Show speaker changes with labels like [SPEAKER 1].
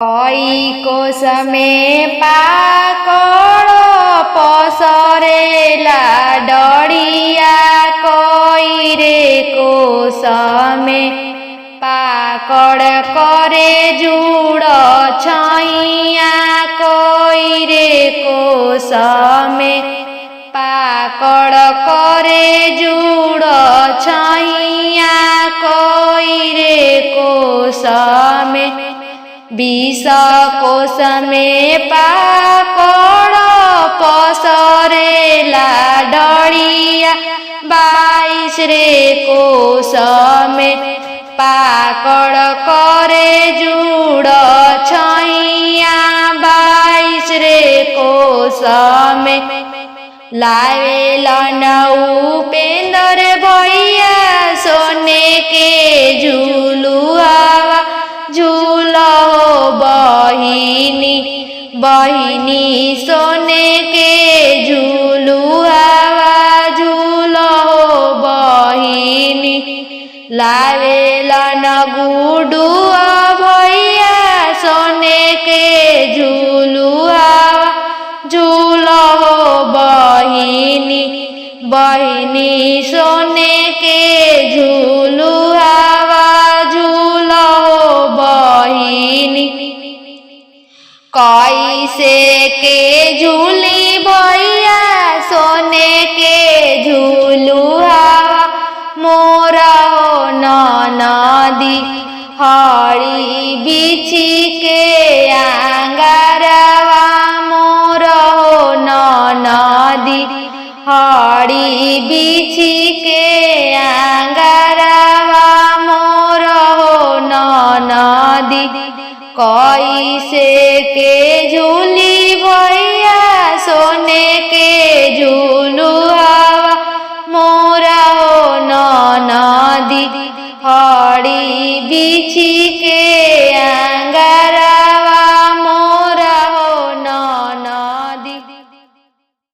[SPEAKER 1] कई कोस में पाकड़ पसरेला डरिया कई रे कोस में पाकड़ करे जुड़ छैया कई रे कोस में पाकड़ करे जुड़ छैया कई रे कोस में बीस कोस में पाकड़ पसरेला डरिया 22 रे कोस में पाकड़ करे जुड़ छैया 22 रे कोस में लावेलन उपेंद्र भैया सोने के झूलुआ झूल हो बहिनी बहिनी सोने के झूलुआ झूल हो बहिनी लावेलन गुडुआ भैया सोने के झूलुआ झूल हो बहिनी बहिनी सोने के झूलुआ झूल हो बहिनी कैसे के झूली भैया सोने के झूलुआ मोर हो नदी हरी बिछी के आंगरवा मोर हो नदी हरी बिछी के आंगरवा मोर हो नदी कैसे के झूल